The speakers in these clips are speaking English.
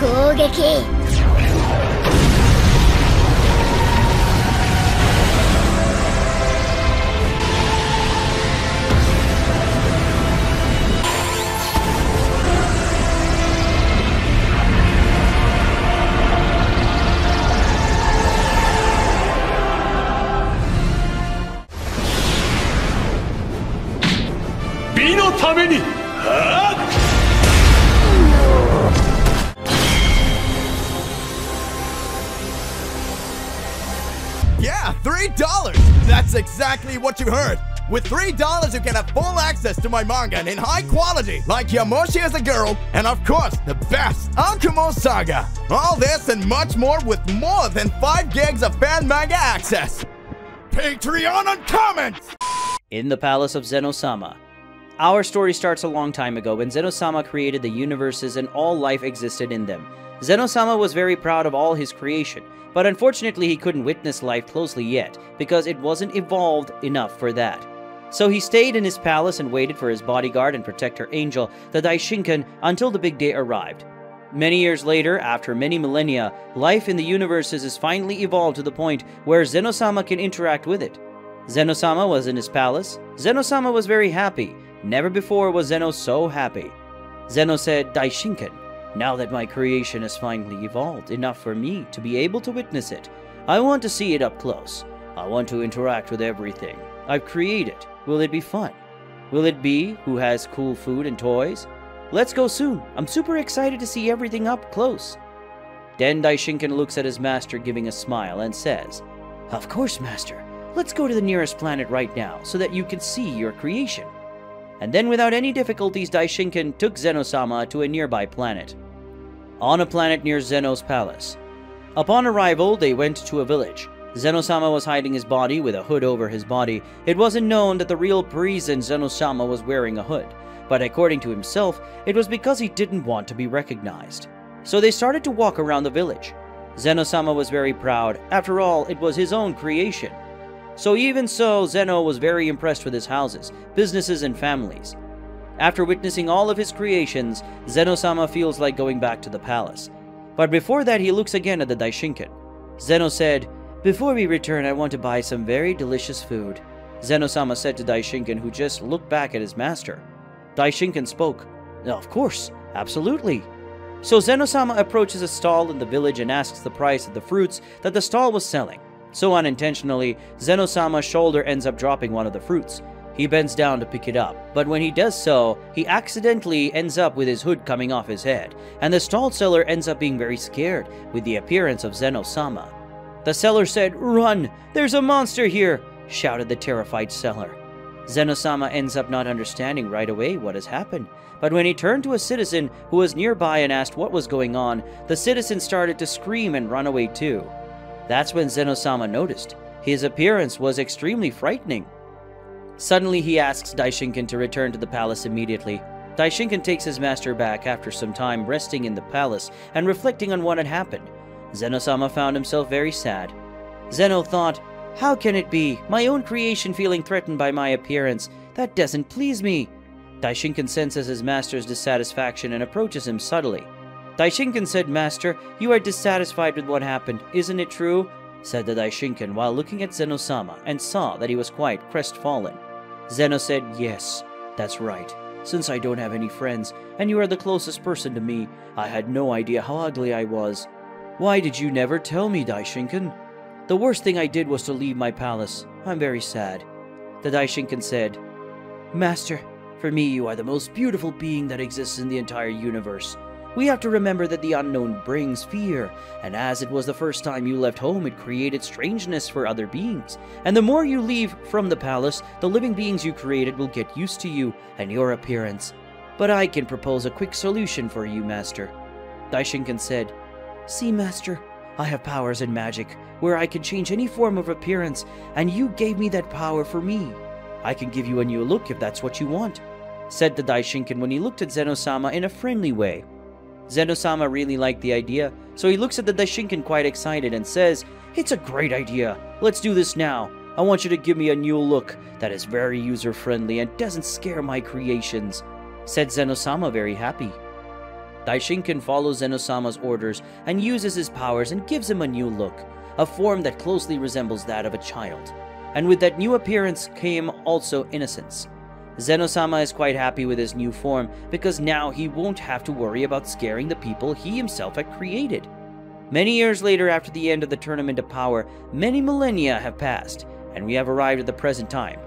攻撃 美のために Yeah, $3! That's exactly what you heard! With $3, you can have full access to my manga in high quality, like Yamoshi as a Girl, and of course, the best, Ankumo Saga! All this and much more with more than 5 gigs of fan manga access! Patreon and comments! In the palace of Zeno-Sama. Our story starts a long time ago when Zeno-Sama created the universes and all life existed in them. Zeno-Sama was very proud of all his creation, but unfortunately he couldn't witness life closely yet, because it wasn't evolved enough for that. So he stayed in his palace and waited for his bodyguard and protector angel, the Daishinkan, until the big day arrived. Many years later, after many millennia, life in the universes is finally evolved to the point where Zeno-Sama can interact with it. Zeno-Sama was in his palace. Zeno-Sama was very happy. Never before was Zeno so happy. Zeno said, Daishinkan, now that my creation has finally evolved enough for me to be able to witness it, I want to see it up close. I want to interact with everything I've created. Will it be fun? Will it be who has cool food and toys? Let's go soon. I'm super excited to see everything up close. Then Daishinkan looks at his master giving a smile and says, Of course, master. Let's go to the nearest planet right now so that you can see your creation. And then without any difficulties, Daishinkan took Zeno-Sama to a nearby planet. On a planet near Zeno's palace. Upon arrival, they went to a village. Zeno-Sama was hiding his body with a hood over his body. It wasn't known that the real reason Zeno-Sama was wearing a hood, but according to himself, it was because he didn't want to be recognized. So they started to walk around the village. Zeno-Sama was very proud. After all, it was his own creation. So even so, Zeno was very impressed with his houses, businesses, and families. After witnessing all of his creations, Zeno-Sama feels like going back to the palace. But before that, he looks again at the Daishinkan. Zeno said, Before we return, I want to buy some very delicious food. Zeno-Sama said to Daishinkan, who just looked back at his master. Daishinkan spoke, Of course, absolutely. So Zeno-Sama approaches a stall in the village and asks the price of the fruits that the stall was selling. So unintentionally, Zeno-Sama's shoulder ends up dropping one of the fruits. He bends down to pick it up, but when he does so, he accidentally ends up with his hood coming off his head, and the stall seller ends up being very scared with the appearance of Zeno-Sama. The seller said, Run! There's a monster here! Shouted the terrified seller. Zeno-Sama ends up not understanding right away what has happened, but when he turned to a citizen who was nearby and asked what was going on, the citizen started to scream and run away too. That's when Zeno-Sama noticed. His appearance was extremely frightening. Suddenly, he asks Daishinkan to return to the palace immediately. Daishinkan takes his master back after some time resting in the palace and reflecting on what had happened. Zeno-Sama found himself very sad. Zeno thought, How can it be? My own creation feeling threatened by my appearance. That doesn't please me. Daishinkan senses his master's dissatisfaction and approaches him subtly. Daishinkan said, Master, you are dissatisfied with what happened, isn't it true? Said the Daishinkan while looking at Zeno-Sama and saw that he was quite crestfallen. Zeno said, Yes, that's right. Since I don't have any friends, and you are the closest person to me, I had no idea how ugly I was. Why did you never tell me, Daishinkan? The worst thing I did was to leave my palace. I'm very sad. The Daishinkan said, Master, for me you are the most beautiful being that exists in the entire universe. We have to remember that the unknown brings fear, and as it was the first time you left home, it created strangeness for other beings. And the more you leave from the palace, the living beings you created will get used to you and your appearance. But I can propose a quick solution for you, Master. Daishinkan said, See, Master, I have powers in magic, where I can change any form of appearance, and you gave me that power for me. I can give you a new look if that's what you want, said the Daishinkan when he looked at Zeno-Sama in a friendly way. Zeno-Sama really liked the idea, so he looks at the Daishinkan quite excited and says, It's a great idea. Let's do this now. I want you to give me a new look that is very user-friendly and doesn't scare my creations, said Zeno-Sama very happy. Daishinkan follows Zeno-Sama's orders and uses his powers and gives him a new look, a form that closely resembles that of a child. And with that new appearance came also innocence. Zeno-Sama is quite happy with his new form because now he won't have to worry about scaring the people he himself had created. Many years later, after the end of the Tournament of Power, many millennia have passed, and we have arrived at the present time.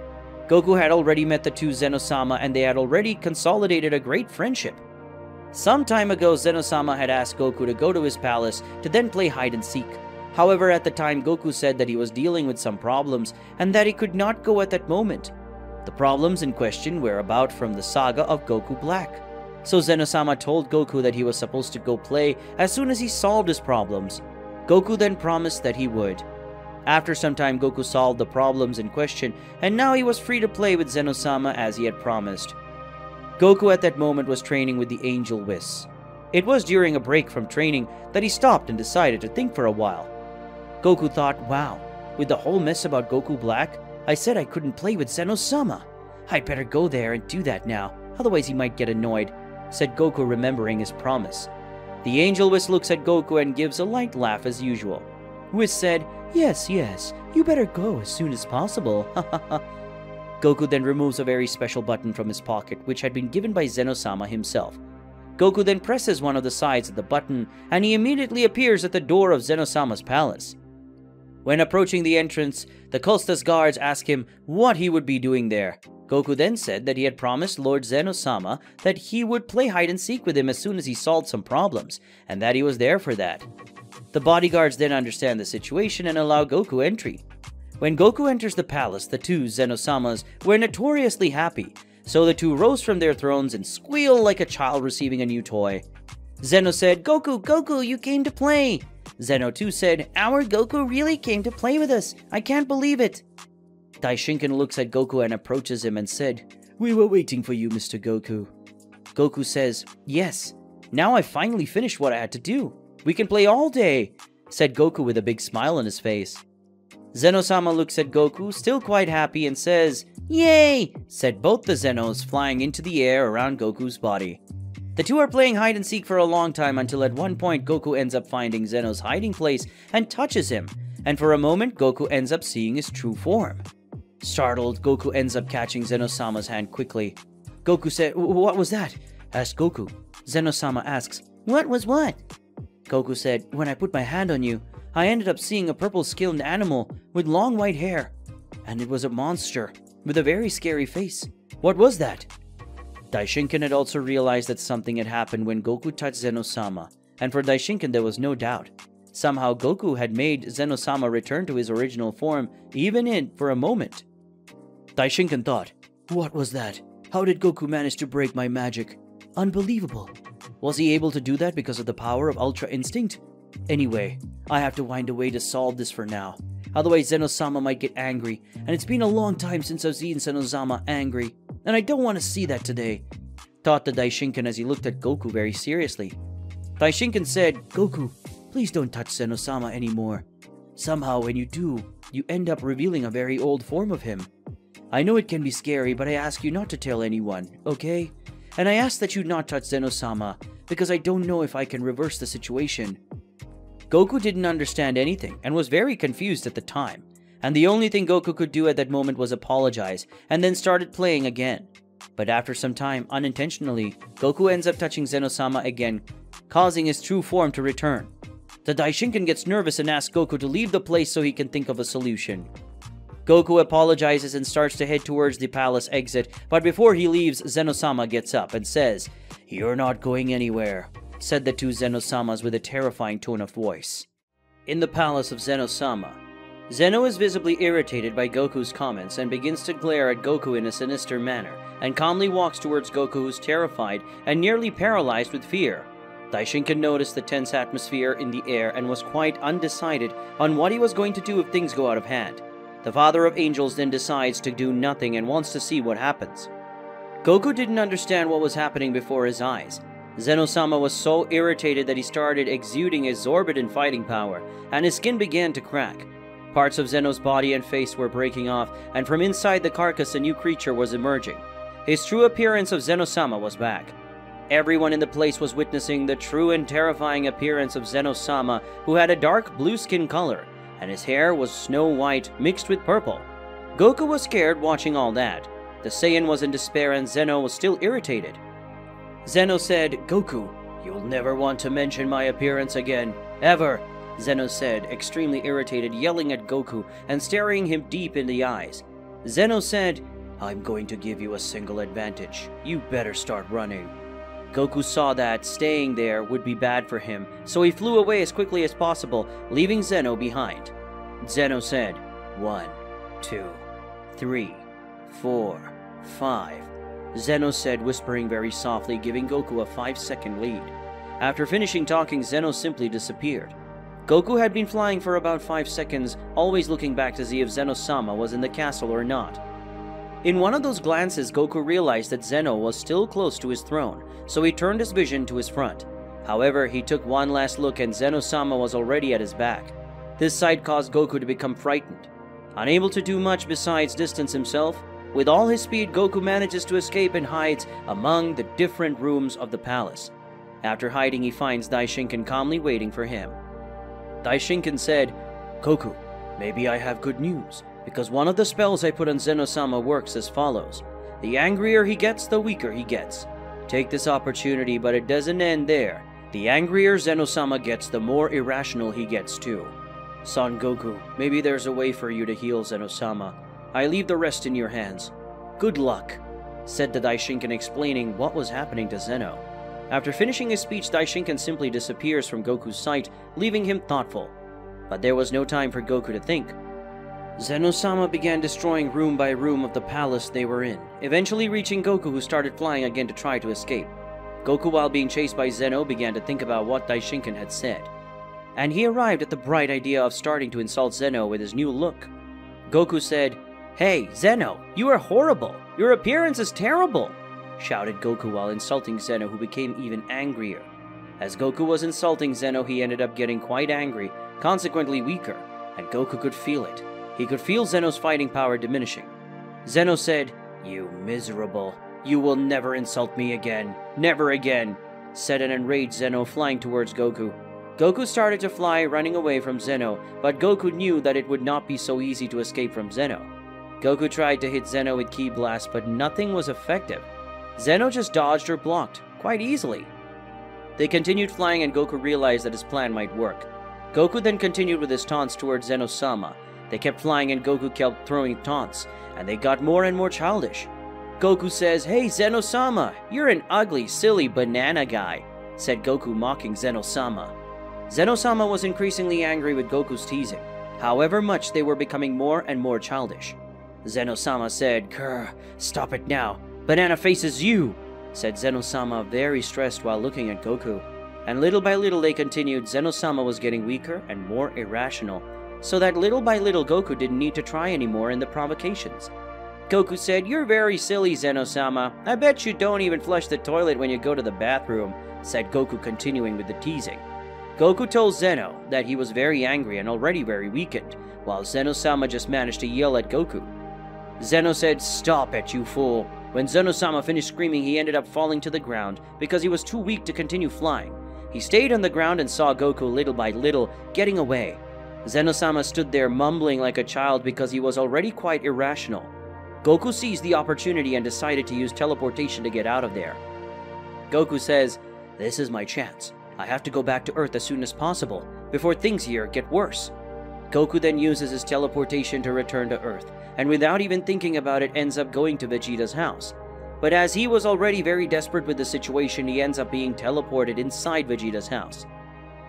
Goku had already met the two Zeno-Sama, and they had already consolidated a great friendship. Some time ago, Zeno-Sama had asked Goku to go to his palace to then play hide and seek. However, at the time, Goku said that he was dealing with some problems and that he could not go at that moment. The problems in question were about from the saga of Goku Black. So Zeno-Sama told Goku that he was supposed to go play as soon as he solved his problems. Goku then promised that he would. After some time, Goku solved the problems in question, and now he was free to play with Zeno-Sama as he had promised. Goku at that moment was training with the Angel Whis. It was during a break from training that he stopped and decided to think for a while. Goku thought, wow, with the whole mess about Goku Black, I said I couldn't play with Zeno-Sama. I'd better go there and do that now, otherwise he might get annoyed, said Goku, remembering his promise. The Angel Whis looks at Goku and gives a light laugh as usual. Whis said, yes, you better go as soon as possible. Goku then removes a very special button from his pocket, which had been given by Zeno-Sama himself. Goku then presses one of the sides of the button, and he immediately appears at the door of Zeno-Sama's palace. When approaching the entrance, the Costas guards ask him what he would be doing there. Goku then said that he had promised Lord Zeno-Sama that he would play hide and seek with him as soon as he solved some problems, and that he was there for that. The bodyguards then understand the situation and allow Goku entry. When Goku enters the palace, the two Zeno-Samas were notoriously happy, so the two rose from their thrones and squealed like a child receiving a new toy. Zeno said, Goku, you came to play! Zeno too said, our Goku really came to play with us. I can't believe it. Daishinkan looks at Goku and approaches him and said, we were waiting for you, Mr. Goku. Goku says, yes, now I finally finished what I had to do. We can play all day, said Goku with a big smile on his face. Zeno-Sama looks at Goku, still quite happy, and says, yay, said both the Zenos, flying into the air around Goku's body. The two are playing hide and seek for a long time until at one point Goku ends up finding Zeno's hiding place and touches him, and for a moment Goku ends up seeing his true form. Startled, Goku ends up catching Zeno-Sama's hand quickly. Goku said, what was that? Asked Goku. Zeno-Sama asks, what was what? Goku said, when I put my hand on you, I ended up seeing a purple-skinned animal with long white hair, and it was a monster with a very scary face. What was that? Daishinkan had also realized that something had happened when Goku touched Zeno-Sama, and for Daishinkan there was no doubt. Somehow Goku had made Zeno-Sama return to his original form, even for a moment. Daishinkan thought, what was that? How did Goku manage to break my magic? Unbelievable. Was he able to do that because of the power of Ultra Instinct? Anyway, I have to find a way to solve this for now. Otherwise Zeno-Sama might get angry, and it's been a long time since I've seen Zeno-Sama angry, and I don't want to see that today, thought the Daishinkan as he looked at Goku very seriously. Daishinkan said, Goku, please don't touch Zeno-Sama anymore. Somehow when you do, you end up revealing a very old form of him. I know it can be scary, but I ask you not to tell anyone, okay? And I ask that you not touch Zeno-Sama, because I don't know if I can reverse the situation. Goku didn't understand anything and was very confused at the time, and the only thing Goku could do at that moment was apologize and then started playing again. But after some time, unintentionally, Goku ends up touching Zeno-Sama again, causing his true form to return. The Daishinkan gets nervous and asks Goku to leave the place so he can think of a solution. Goku apologizes and starts to head towards the palace exit, but before he leaves, Zeno-Sama gets up and says, "You're not going anywhere," said the two Zeno-Samas with a terrifying tone of voice. In the palace of Zeno-Sama, Zeno is visibly irritated by Goku's comments and begins to glare at Goku in a sinister manner, and calmly walks towards Goku, who's terrified and nearly paralyzed with fear. Daishinkan noticed the tense atmosphere in the air and was quite undecided on what he was going to do if things go out of hand. The Father of Angels then decides to do nothing and wants to see what happens. Goku didn't understand what was happening before his eyes. Zeno-Sama was so irritated that he started exuding exorbitant fighting power, and his skin began to crack. Parts of Zeno's body and face were breaking off, and from inside the carcass a new creature was emerging. His true appearance of Zeno-Sama was back. Everyone in the place was witnessing the true and terrifying appearance of Zeno-Sama, who had a dark blue skin color, and his hair was snow white mixed with purple. Goku was scared watching all that. The Saiyan was in despair and Zeno was still irritated. Zeno said, "Goku, you'll never want to mention my appearance again, ever," Zeno said, extremely irritated, yelling at Goku and staring him deep in the eyes. Zeno said, "I'm going to give you a single advantage. You better start running." Goku saw that staying there would be bad for him, so he flew away as quickly as possible, leaving Zeno behind. Zeno said, 1, 2, 3, 4, 5. Zeno said, whispering very softly, giving Goku a 5-second lead. After finishing talking, Zeno simply disappeared. Goku had been flying for about 5 seconds, always looking back to see if Zeno-Sama was in the castle or not. In one of those glances, Goku realized that Zeno was still close to his throne, so he turned his vision to his front. However, he took one last look and Zeno-Sama was already at his back. This sight caused Goku to become frightened. Unable to do much besides distance himself, with all his speed, Goku manages to escape and hides among the different rooms of the palace. After hiding, he finds Daishinkan calmly waiting for him. Daishinkan said, "Goku, maybe I have good news, because one of the spells I put on Zeno-Sama works as follows. The angrier he gets, the weaker he gets. Take this opportunity, but it doesn't end there. The angrier Zeno-Sama gets, the more irrational he gets too. Son Goku, maybe there's a way for you to heal Zeno-Sama. I leave the rest in your hands. Good luck," said the Daishinkan, explaining what was happening to Zeno. After finishing his speech, Daishinkan simply disappears from Goku's sight, leaving him thoughtful. But there was no time for Goku to think. Zeno-Sama began destroying room by room of the palace they were in, eventually reaching Goku, who started flying again to try to escape. Goku, while being chased by Zeno, began to think about what Daishinkan had said. And he arrived at the bright idea of starting to insult Zeno with his new look. Goku said, "Hey, Zeno, you are horrible! Your appearance is terrible!" shouted Goku while insulting Zeno, who became even angrier. As Goku was insulting Zeno, he ended up getting quite angry, consequently weaker, and Goku could feel it. He could feel Zeno's fighting power diminishing. Zeno said, "You miserable! You will never insult me again! Never again!" said an enraged Zeno, flying towards Goku. Goku started to fly, running away from Zeno, but Goku knew that it would not be so easy to escape from Zeno. Goku tried to hit Zeno with Ki Blast, but nothing was effective. Zeno just dodged or blocked, quite easily. They continued flying and Goku realized that his plan might work. Goku then continued with his taunts towards Zeno-Sama. They kept flying and Goku kept throwing taunts, and they got more and more childish. Goku says, "Hey Zeno-Sama, you're an ugly, silly banana guy," said Goku, mocking Zeno-Sama. Zeno-Sama was increasingly angry with Goku's teasing. However much they were becoming more and more childish. Zeno-Sama said, "Grr, stop it now. Banana faces you," said Zeno-Sama, very stressed while looking at Goku. And little by little they continued. Zeno-Sama was getting weaker and more irrational, so that little by little Goku didn't need to try anymore in the provocations. Goku said, "You're very silly, Zeno-Sama. I bet you don't even flush the toilet when you go to the bathroom," said Goku, continuing with the teasing. Goku told Zeno that he was very angry and already very weakened, while Zeno-Sama just managed to yell at Goku. Zeno said, "Stop it, you fool." When Zeno-Sama finished screaming, he ended up falling to the ground because he was too weak to continue flying. He stayed on the ground and saw Goku little by little getting away. Zeno-Sama stood there mumbling like a child because he was already quite irrational. Goku seized the opportunity and decided to use teleportation to get out of there. Goku says, "This is my chance. I have to go back to Earth as soon as possible, before things here get worse." Goku then uses his teleportation to return to Earth, and without even thinking about it ends up going to Vegeta's house. But as he was already very desperate with the situation, he ends up being teleported inside Vegeta's house.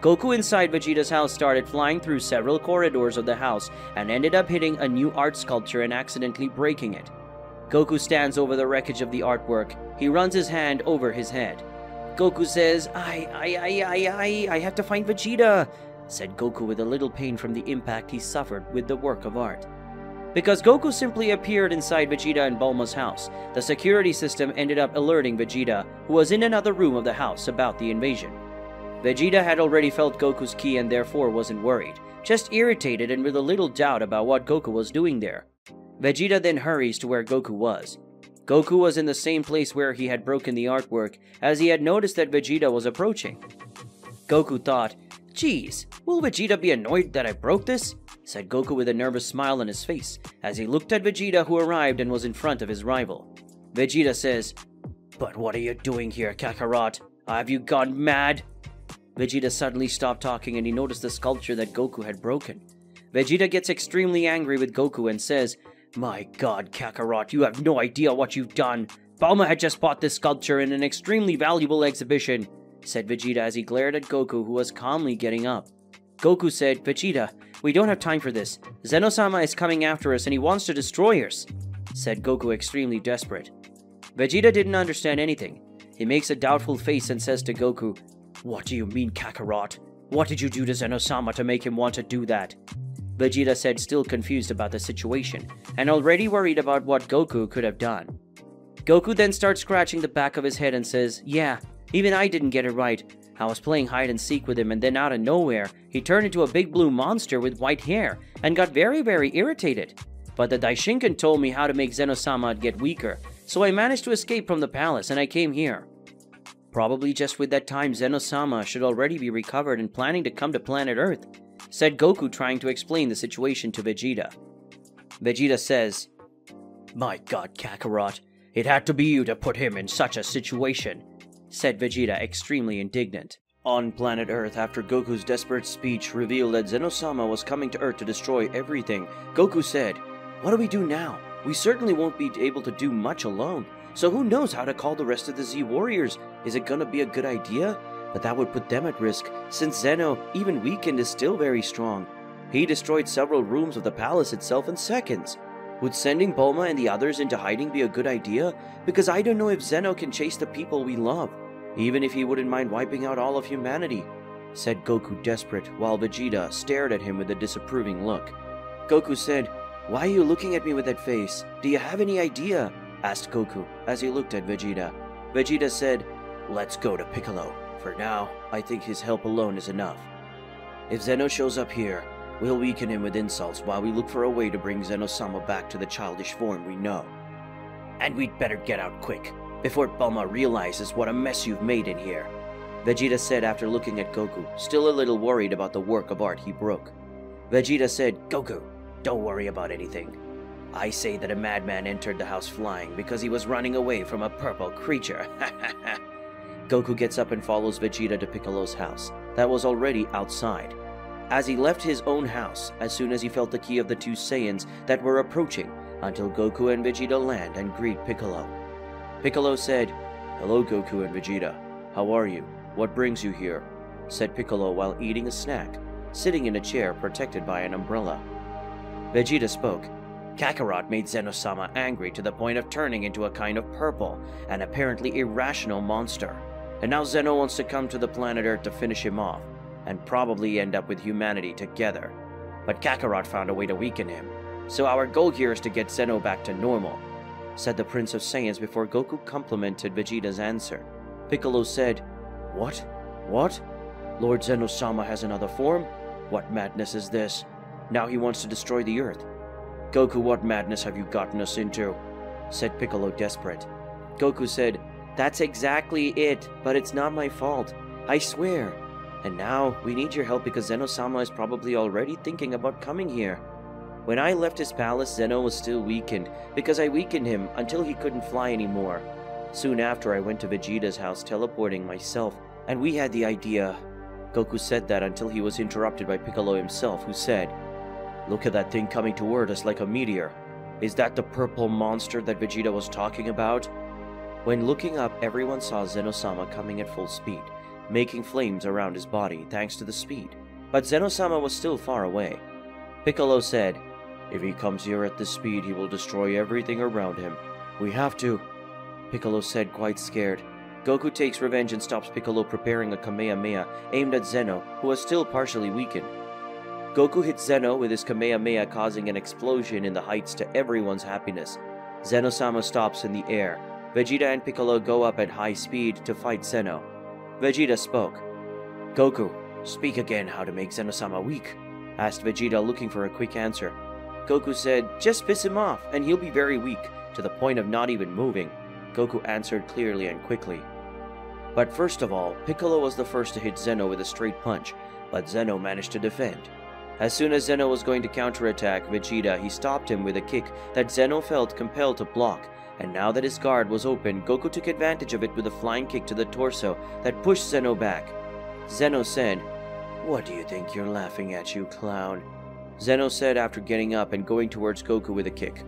Goku inside Vegeta's house started flying through several corridors of the house and ended up hitting a new art sculpture and accidentally breaking it. Goku stands over the wreckage of the artwork. He runs his hand over his head. Goku says, I have to find Vegeta," said Goku with a little pain from the impact he suffered with the work of art. Because Goku simply appeared inside Vegeta and Bulma's house, the security system ended up alerting Vegeta, who was in another room of the house, about the invasion. Vegeta had already felt Goku's ki and therefore wasn't worried, just irritated and with a little doubt about what Goku was doing there. Vegeta then hurries to where Goku was. Goku was in the same place where he had broken the artwork, as he had noticed that Vegeta was approaching. Goku thought, "Geez, will Vegeta be annoyed that I broke this?" said Goku with a nervous smile on his face, as he looked at Vegeta, who arrived and was in front of his rival. Vegeta says, "But what are you doing here, Kakarot? Have you gone mad?" Vegeta suddenly stopped talking and he noticed the sculpture that Goku had broken. Vegeta gets extremely angry with Goku and says, "My god, Kakarot, you have no idea what you've done. Bulma had just bought this sculpture in an extremely valuable exhibition," said Vegeta as he glared at Goku, who was calmly getting up. Goku said, "Vegeta, we don't have time for this. Zeno-Sama is coming after us and he wants to destroy us," said Goku, extremely desperate. Vegeta didn't understand anything. He makes a doubtful face and says to Goku, "What do you mean, Kakarot? What did you do to Zeno-Sama to make him want to do that?" Vegeta said, still confused about the situation, and already worried about what Goku could have done. Goku then starts scratching the back of his head and says, "Yeah, even I didn't get it right. I was playing hide and seek with him and then out of nowhere, he turned into a big blue monster with white hair and got very irritated. But the Daishinkan told me how to make Zeno-Sama get weaker, so I managed to escape from the palace and I came here. Probably just with that time, Zeno-Sama should already be recovered and planning to come to planet Earth," said Goku, trying to explain the situation to Vegeta. Vegeta says, "My god, Kakarot, it had to be you to put him in such a situation," said Vegeta, extremely indignant. On planet Earth, after Goku's desperate speech revealed that Zeno-Sama was coming to Earth to destroy everything, Goku said, "What do we do now? We certainly won't be able to do much alone, so who knows how to call the rest of the Z Warriors? Is it gonna be a good idea? But that would put them at risk, since Zeno, even weakened, is still very strong. He destroyed several rooms of the palace itself in seconds. Would sending Bulma and the others into hiding be a good idea? Because I don't know if Zeno can chase the people we love, even if he wouldn't mind wiping out all of humanity," said Goku, desperate, while Vegeta stared at him with a disapproving look. Goku said, "Why are you looking at me with that face? Do you have any idea?" asked Goku, as he looked at Vegeta. Vegeta said, "Let's go to Piccolo. For now, I think his help alone is enough. If Zeno shows up here, we'll weaken him with insults while we look for a way to bring Zeno-Sama back to the childish form we know. And we'd better get out quick, before Bulma realizes what a mess you've made in here," Vegeta said after looking at Goku, still a little worried about the work of art he broke. Vegeta said, "Goku, don't worry about anything. I say that a madman entered the house flying because he was running away from a purple creature." Goku gets up and follows Vegeta to Piccolo's house, that was already outside. As he left his own house, as soon as he felt the key of the two Saiyans that were approaching, until Goku and Vegeta land and greet Piccolo. Piccolo said, "Hello Goku and Vegeta. How are you? What brings you here?" said Piccolo while eating a snack, sitting in a chair protected by an umbrella. Vegeta spoke. "Kakarot made Zeno-Sama angry to the point of turning into a kind of purple and apparently irrational monster. And now Zeno wants to come to the planet Earth to finish him off, and probably end up with humanity together. But Kakarot found a way to weaken him, so our goal here is to get Zeno back to normal," said the Prince of Saiyans before Goku complimented Vegeta's answer. Piccolo said, What? Lord Zeno-Sama has another form? What madness is this? Now he wants to destroy the Earth. Goku, what madness have you gotten us into?" said Piccolo, desperate. Goku said, "That's exactly it, but it's not my fault. I swear. And now, we need your help because Zeno-Sama is probably already thinking about coming here. When I left his palace, Zeno was still weakened, because I weakened him until he couldn't fly anymore. Soon after, I went to Vegeta's house teleporting myself, and we had the idea." Goku said that until he was interrupted by Piccolo himself, who said, "Look at that thing coming toward us like a meteor. Is that the purple monster that Vegeta was talking about?" When looking up, everyone saw Zeno-Sama coming at full speed, making flames around his body thanks to the speed. But Zeno-Sama was still far away. Piccolo said, "If he comes here at this speed, he will destroy everything around him. We have to," Piccolo said, quite scared. Goku takes revenge and stops Piccolo preparing a Kamehameha aimed at Zeno, who was still partially weakened. Goku hits Zeno with his Kamehameha, causing an explosion in the heights to everyone's happiness. Zeno-Sama stops in the air. Vegeta and Piccolo go up at high speed to fight Zeno. Vegeta spoke. "Goku, speak again how to make Zeno-Sama weak," asked Vegeta, looking for a quick answer. Goku said, "Just piss him off, and he'll be very weak. to the point of not even moving, Goku answered clearly and quickly. But first of all, Piccolo was the first to hit Zeno with a straight punch, but Zeno managed to defend. As soon as Zeno was going to counterattack Vegeta, he stopped him with a kick that Zeno felt compelled to block, and now that his guard was open, Goku took advantage of it with a flying kick to the torso that pushed Zeno back. Zeno said, "What do you think you're laughing at, you clown?" Zeno said after getting up and going towards Goku with a kick.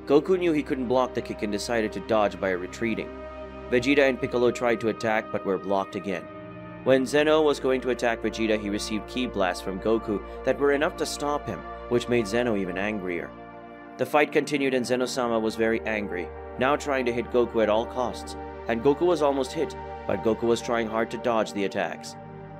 Goku knew he couldn't block the kick and decided to dodge by retreating. Vegeta and Piccolo tried to attack but were blocked again. When Zeno was going to attack Vegeta, he received ki blasts from Goku that were enough to stop him, which made Zeno even angrier. The fight continued and Zeno-Sama was very angry, now trying to hit Goku at all costs, and Goku was almost hit, but Goku was trying hard to dodge the attacks.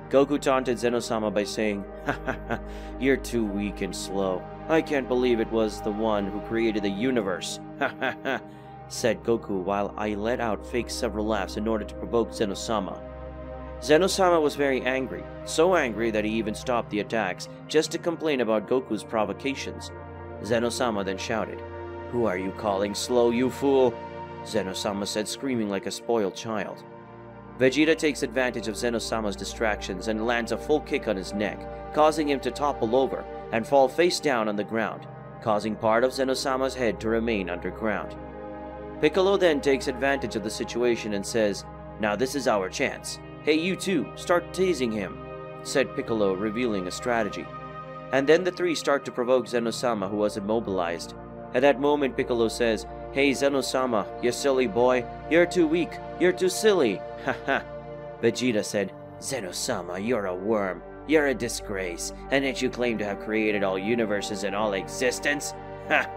Goku taunted Zeno-Sama by saying, "Ha ha ha, you're too weak and slow. I can't believe it was the one who created the universe. Ha ha ha," said Goku while I let out fake several laughs in order to provoke Zeno-Sama. Zeno-Sama was very angry, so angry that he even stopped the attacks just to complain about Goku's provocations. Zeno-Sama then shouted, "Who are you calling slow, you fool?" Zeno-Sama said, screaming like a spoiled child. Vegeta takes advantage of Zeno-Sama's distractions and lands a full kick on his neck, causing him to topple over and fall face down on the ground, causing part of Zeno-Sama's head to remain underground. Piccolo then takes advantage of the situation and says, "Now this is our chance. Hey, you two, start teasing him," said Piccolo, revealing a strategy. And then the three start to provoke Zeno-Sama, who was immobilized. At that moment, Piccolo says, "Hey, Zeno-Sama, you silly boy. You're too weak. You're too silly. Ha ha." Vegeta said, "Zeno-Sama, you're a worm. You're a disgrace. And yet you claim to have created all universes and all existence? Ha!"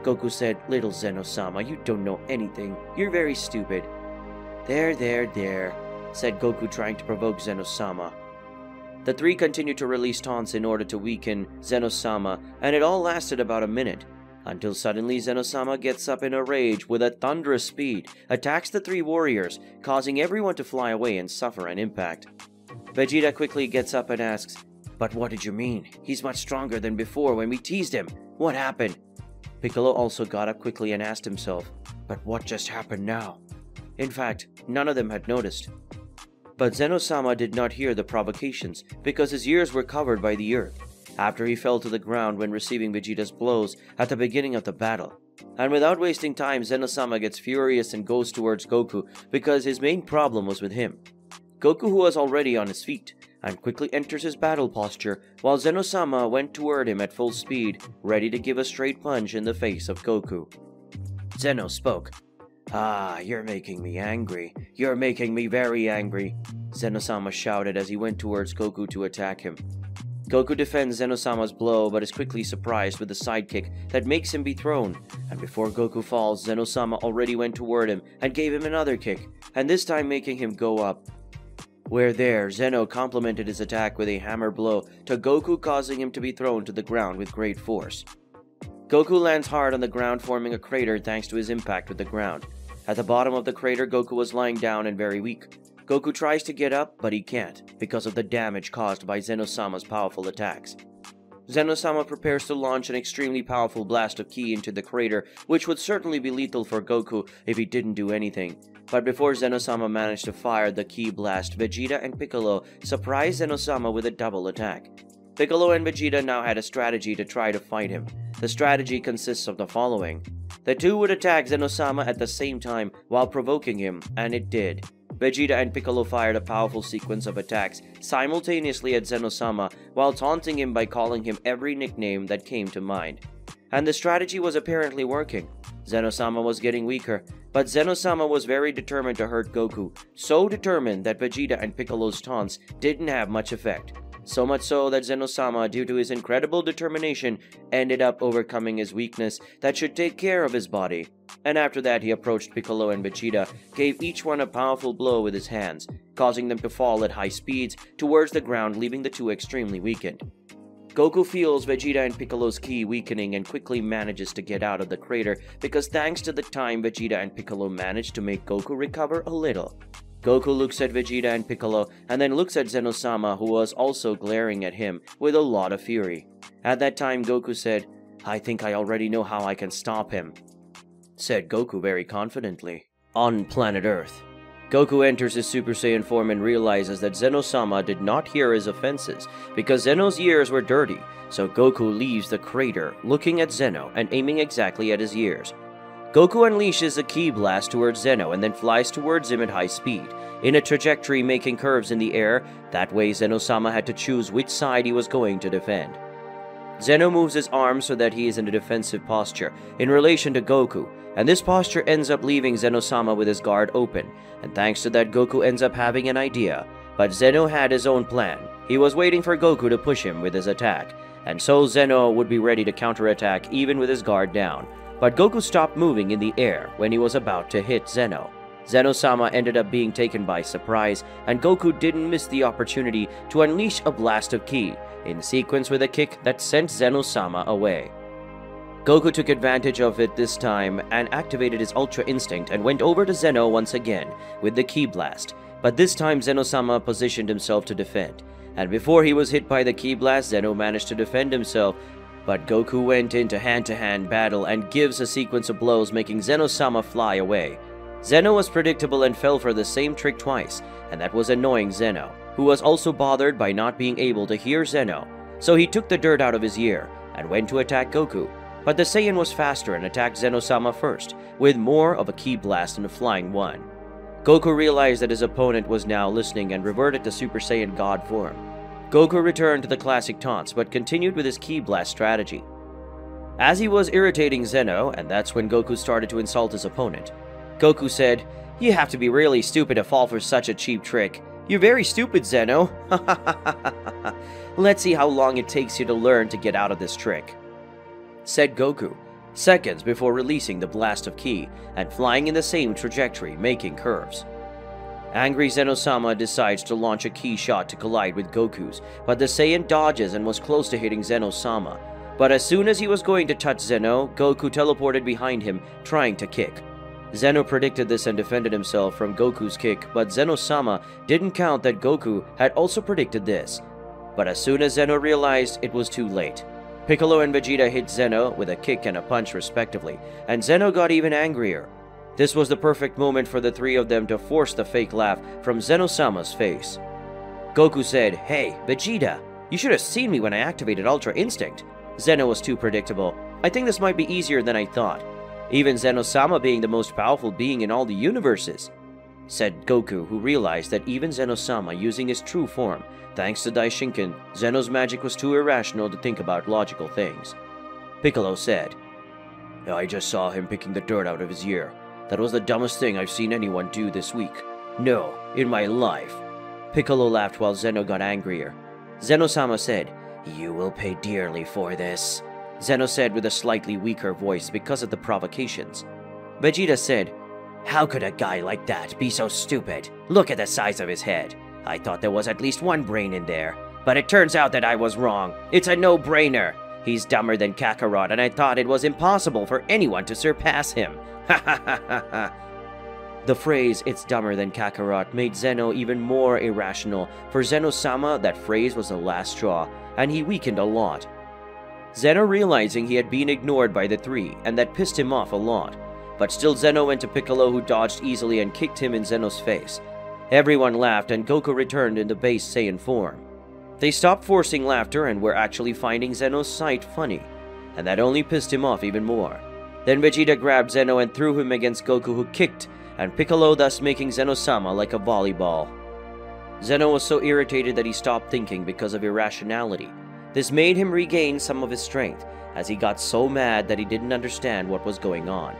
Goku said, "Little Zeno-Sama, you don't know anything. You're very stupid." There, said Goku, trying to provoke Zeno-Sama. The three continued to release taunts in order to weaken Zeno-Sama, and it all lasted about a minute, until suddenly Zeno-Sama gets up in a rage with a thunderous speed, attacks the three warriors, causing everyone to fly away and suffer an impact. Vegeta quickly gets up and asks, "But what did you mean? He's much stronger than before when we teased him. What happened?" Piccolo also got up quickly and asked himself, "But what just happened now?" In fact, none of them had noticed. But Zeno-Sama did not hear the provocations because his ears were covered by the earth, after he fell to the ground when receiving Vegeta's blows at the beginning of the battle. And without wasting time, Zeno-Sama gets furious and goes towards Goku because his main problem was with him. Goku, who was already on his feet, and quickly enters his battle posture while Zeno-Sama went toward him at full speed, ready to give a straight punch in the face of Goku. Zeno spoke. "Ah, you're making me angry. You're making me very angry," Zeno-Sama shouted as he went towards Goku to attack him. Goku defends Zeno-Sama's blow but is quickly surprised with a sidekick that makes him be thrown, and before Goku falls, Zeno-Sama already went toward him and gave him another kick, and this time making him go up. Where there, Zeno complemented his attack with a hammer blow to Goku, causing him to be thrown to the ground with great force. Goku lands hard on the ground, forming a crater thanks to his impact with the ground. At the bottom of the crater, Goku was lying down and very weak. Goku tries to get up, but he can't, because of the damage caused by Zeno-Sama's powerful attacks. Zeno-Sama prepares to launch an extremely powerful blast of ki into the crater, which would certainly be lethal for Goku if he didn't do anything. But before Zeno-Sama managed to fire the ki blast, Vegeta and Piccolo surprised Zeno-Sama with a double attack. Piccolo and Vegeta now had a strategy to try to fight him. The strategy consists of the following. The two would attack Zeno-Sama at the same time while provoking him, and it did. Vegeta and Piccolo fired a powerful sequence of attacks simultaneously at Zeno-Sama while taunting him by calling him every nickname that came to mind. And the strategy was apparently working. Zeno-Sama was getting weaker, but Zeno-Sama was very determined to hurt Goku, so determined that Vegeta and Piccolo's taunts didn't have much effect. So much so that Zeno-Sama, due to his incredible determination, ended up overcoming his weakness that should take care of his body. And after that, he approached Piccolo and Vegeta, gave each one a powerful blow with his hands, causing them to fall at high speeds towards the ground, leaving the two extremely weakened. Goku feels Vegeta and Piccolo's ki weakening and quickly manages to get out of the crater because thanks to the time, Vegeta and Piccolo managed to make Goku recover a little. Goku looks at Vegeta and Piccolo and then looks at Zeno-Sama, who was also glaring at him with a lot of fury. At that time, Goku said, "I think I already know how I can stop him." said Goku very confidently. On planet Earth. Goku enters his Super Saiyan form and realizes that Zeno-Sama did not hear his offenses because Zeno's ears were dirty, so Goku leaves the crater, looking at Zeno and aiming exactly at his ears. Goku unleashes a ki blast towards Zeno and then flies towards him at high speed, in a trajectory making curves in the air. That way Zeno-Sama had to choose which side he was going to defend. Zeno moves his arms so that he is in a defensive posture in relation to Goku, and this posture ends up leaving Zeno-Sama with his guard open, and thanks to that Goku ends up having an idea. But Zeno had his own plan. He was waiting for Goku to push him with his attack, and so Zeno would be ready to counterattack even with his guard down. But Goku stopped moving in the air when he was about to hit Zeno. Zeno-Sama ended up being taken by surprise, and Goku didn't miss the opportunity to unleash a blast of ki, in sequence with a kick that sent Zeno-Sama away. Goku took advantage of it this time and activated his Ultra Instinct and went over to Zeno once again with the ki blast, but this time Zeno-Sama positioned himself to defend, and before he was hit by the ki blast, Zeno managed to defend himself, but Goku went into hand-to-hand battle and gives a sequence of blows making Zeno-Sama fly away. Zeno was predictable and fell for the same trick twice, and that was annoying Zeno, who was also bothered by not being able to hear Zeno, so he took the dirt out of his ear and went to attack Goku. But the Saiyan was faster and attacked Zeno-Sama first, with more of a ki blast and a flying one. Goku realized that his opponent was now listening and reverted to Super Saiyan God form. Goku returned to the classic taunts but continued with his ki blast strategy. As he was irritating Zeno, and that's when Goku started to insult his opponent, Goku said, "You have to be really stupid to fall for such a cheap trick. You're very stupid, Zeno. Let's see how long it takes you to learn to get out of this trick," said Goku, seconds before releasing the blast of ki and flying in the same trajectory, making curves. Angry Zeno-Sama decides to launch a ki shot to collide with Goku's, but the Saiyan dodges and was close to hitting Zeno-Sama. But as soon as he was going to touch Zeno, Goku teleported behind him, trying to kick. Zeno predicted this and defended himself from Goku's kick, but Zeno-Sama didn't count that Goku had also predicted this. But as soon as Zeno realized, it was too late. Piccolo and Vegeta hit Zeno with a kick and a punch respectively, and Zeno got even angrier. This was the perfect moment for the three of them to force the fake laugh from Zeno-Sama's face. Goku said, "Hey, Vegeta, you should have seen me when I activated Ultra Instinct." Zeno was too predictable. "I think this might be easier than I thought. Even Zeno-Sama being the most powerful being in all the universes," said Goku, who realized that even Zeno-Sama using his true form, thanks to Daishinken, Zeno's magic was too irrational to think about logical things. Piccolo said, "I just saw him picking the dirt out of his ear. That was the dumbest thing I've seen anyone do this week. No, in my life." Piccolo laughed while Zeno got angrier. Zeno-Sama said, "You will pay dearly for this," Zeno said with a slightly weaker voice because of the provocations. Vegeta said, "How could a guy like that be so stupid? Look at the size of his head. I thought there was at least one brain in there, but it turns out that I was wrong. It's a no-brainer. He's dumber than Kakarot, and I thought it was impossible for anyone to surpass him. Ha ha ha ha ha." The phrase, "it's dumber than Kakarot," made Zeno even more irrational. For Zeno-Sama, that phrase was the last straw, and he weakened a lot. Zeno realizing he had been ignored by the three, and that pissed him off a lot. But still Zeno went to Piccolo, who dodged easily and kicked him in Zeno's face. Everyone laughed and Goku returned in the base Saiyan form. They stopped forcing laughter and were actually finding Zeno's sight funny, and that only pissed him off even more. Then Vegeta grabbed Zeno and threw him against Goku, who kicked, and Piccolo, thus making Zeno-Sama like a volleyball. Zeno was so irritated that he stopped thinking because of irrationality. This made him regain some of his strength, as he got so mad that he didn't understand what was going on.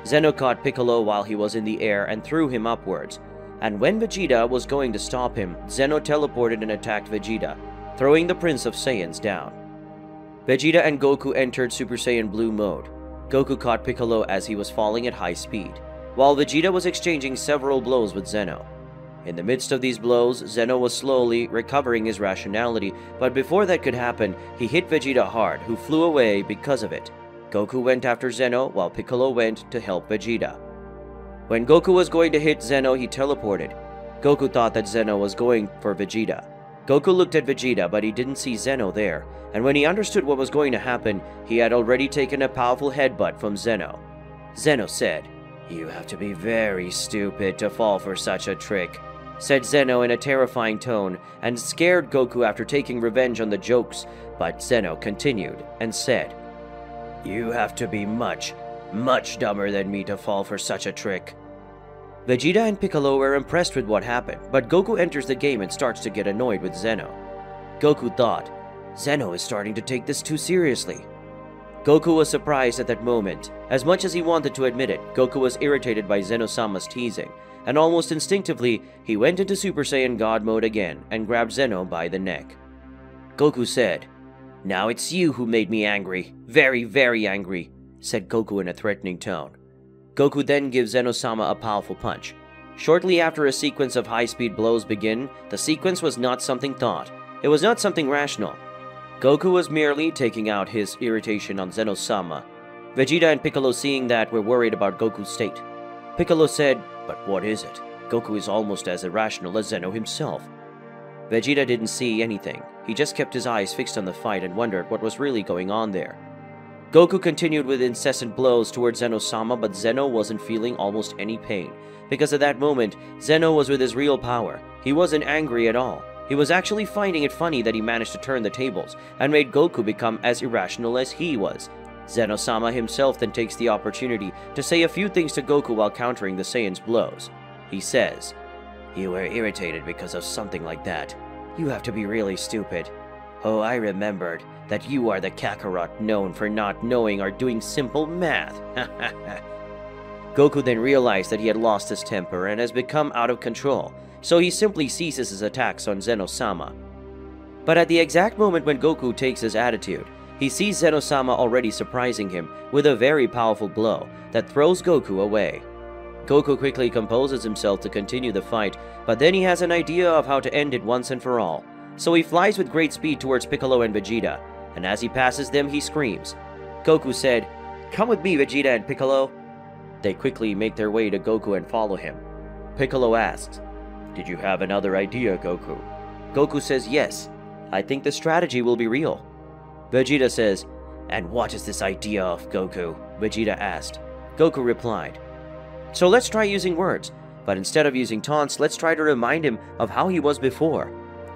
Zeno caught Piccolo while he was in the air and threw him upwards, and when Vegeta was going to stop him, Zeno teleported and attacked Vegeta, throwing the Prince of Saiyans down. Vegeta and Goku entered Super Saiyan Blue mode. Goku caught Piccolo as he was falling at high speed, while Vegeta was exchanging several blows with Zeno. In the midst of these blows, Zeno was slowly recovering his rationality, but before that could happen, he hit Vegeta hard, who flew away because of it. Goku went after Zeno, while Piccolo went to help Vegeta. When Goku was going to hit Zeno, he teleported. Goku thought that Zeno was going for Vegeta. Goku looked at Vegeta, but he didn't see Zeno there, and when he understood what was going to happen, he had already taken a powerful headbutt from Zeno. Zeno said, "You have to be very stupid to fall for such a trick," said Zeno in a terrifying tone, and scared Goku after taking revenge on the jokes, but Zeno continued and said, "You have to be much, much dumber than me to fall for such a trick." Vegeta and Piccolo were impressed with what happened, but Goku enters the game and starts to get annoyed with Zeno. Goku thought, Zeno is starting to take this too seriously. Goku was surprised at that moment. As much as he wanted to admit it, Goku was irritated by Zeno-Sama's teasing, and almost instinctively, he went into Super Saiyan God mode again and grabbed Zeno by the neck. Goku said, "Now it's you who made me angry. Very, very angry," said Goku in a threatening tone. Goku then gives Zeno-Sama a powerful punch. Shortly after a sequence of high-speed blows begin, the sequence was not something thought. It was not something rational. Goku was merely taking out his irritation on Zeno-Sama. Vegeta and Piccolo, seeing that, were worried about Goku's state. Piccolo said, "But what is it? Goku is almost as irrational as Zeno himself." Vegeta didn't see anything. He just kept his eyes fixed on the fight and wondered what was really going on there. Goku continued with incessant blows towards Zeno-Sama, but Zeno wasn't feeling almost any pain, because at that moment, Zeno was with his real power. He wasn't angry at all. He was actually finding it funny that he managed to turn the tables and made Goku become as irrational as he was. Zeno-Sama himself then takes the opportunity to say a few things to Goku while countering the Saiyan's blows. He says, "You were irritated because of something like that. You have to be really stupid. Oh, I remembered that you are the Kakarot known for not knowing or doing simple math." Goku then realized that he had lost his temper and has become out of control, so he simply ceases his attacks on Zeno-Sama. But at the exact moment when Goku takes his attitude, he sees Zeno-Sama already surprising him with a very powerful blow that throws Goku away. Goku quickly composes himself to continue the fight, but then he has an idea of how to end it once and for all. So he flies with great speed towards Piccolo and Vegeta, and as he passes them, he screams. Goku said, "Come with me, Vegeta and Piccolo." They quickly make their way to Goku and follow him. Piccolo asks, "Did you have another idea, Goku?" Goku says, "Yes, I think the strategy will be real." Vegeta says, "And what is this idea of, Goku?" Vegeta asked. Goku replied, "So let's try using words, but instead of using taunts, let's try to remind him of how he was before.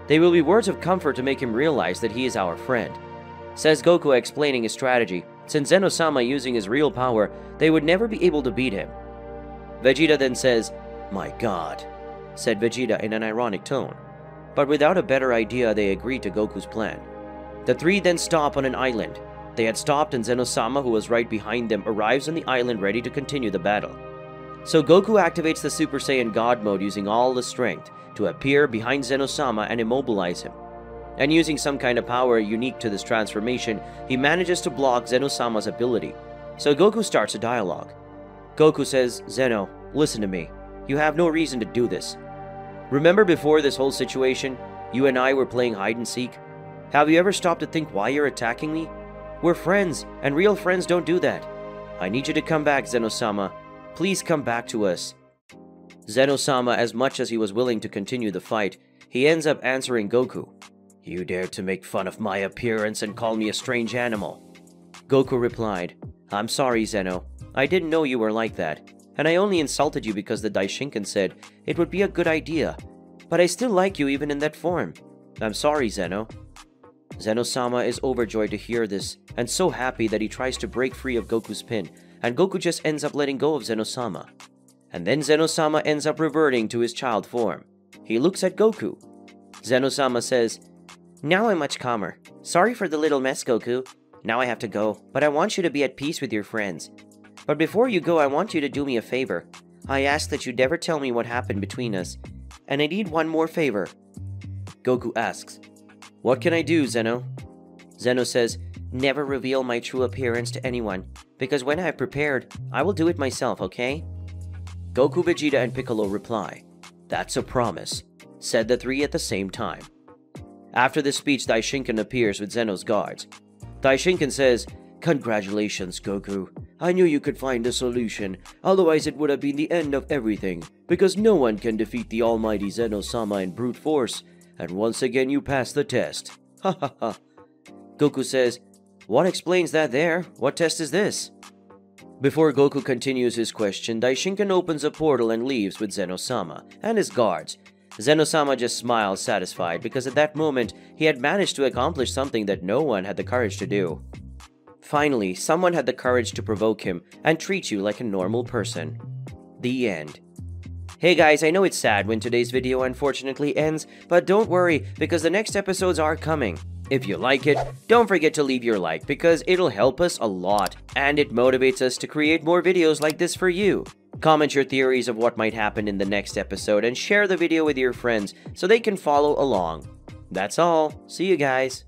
They will be words of comfort to make him realize that he is our friend," says Goku, explaining his strategy. Since Zeno-Sama using his real power, they would never be able to beat him. Vegeta then says, "My God," said Vegeta in an ironic tone. But without a better idea, they agreed to Goku's plan. The three then stop on an island. They had stopped, and Zeno-Sama, who was right behind them, arrives on the island ready to continue the battle. So Goku activates the Super Saiyan God mode using all the strength to appear behind Zeno-Sama and immobilize him. And using some kind of power unique to this transformation, he manages to block Zeno-Sama's ability. So Goku starts a dialogue. Goku says, "Zeno, listen to me. You have no reason to do this. Remember before this whole situation, you and I were playing hide and seek? Have you ever stopped to think why you're attacking me? We're friends, and real friends don't do that. I need you to come back, Zeno-Sama. Please come back to us." Zeno-Sama, as much as he was willing to continue the fight, he ends up answering Goku. "You dared to make fun of my appearance and call me a strange animal." Goku replied, "I'm sorry, Zeno. I didn't know you were like that, and I only insulted you because the Daishinkan said it would be a good idea, but I still like you even in that form. I'm sorry, Zeno." Zeno-Sama is overjoyed to hear this, and so happy that he tries to break free of Goku's pin, and Goku just ends up letting go of Zeno-Sama. And then Zeno-Sama ends up reverting to his child form. He looks at Goku. Zeno-Sama says, "Now I'm much calmer. Sorry for the little mess, Goku. Now I have to go, but I want you to be at peace with your friends. But before you go, I want you to do me a favor. I ask that you never tell me what happened between us, and I need one more favor." Goku asks, "What can I do, Zeno?" Zeno says, "Never reveal my true appearance to anyone, because when I have prepared, I will do it myself, okay?" Goku, Vegeta, and Piccolo reply, "That's a promise," said the three at the same time. After this speech, Daishinkan appears with Zeno's guards. Daishinkan says, "Congratulations, Goku. I knew you could find a solution, otherwise it would have been the end of everything, because no one can defeat the almighty Zeno-Sama in brute force, and once again you passed the test. Ha ha ha." Goku says, "What explains that there? What test is this?" Before Goku continues his question, Daishinkan opens a portal and leaves with Zeno-Sama and his guards. Zeno-Sama just smiles satisfied because at that moment, he had managed to accomplish something that no one had the courage to do. Finally, someone had the courage to provoke him and treat you like a normal person. The end. Hey guys, I know it's sad when today's video unfortunately ends, but don't worry because the next episodes are coming. If you like it, don't forget to leave your like because it'll help us a lot and it motivates us to create more videos like this for you. Comment your theories of what might happen in the next episode and share the video with your friends so they can follow along. That's all. See you guys.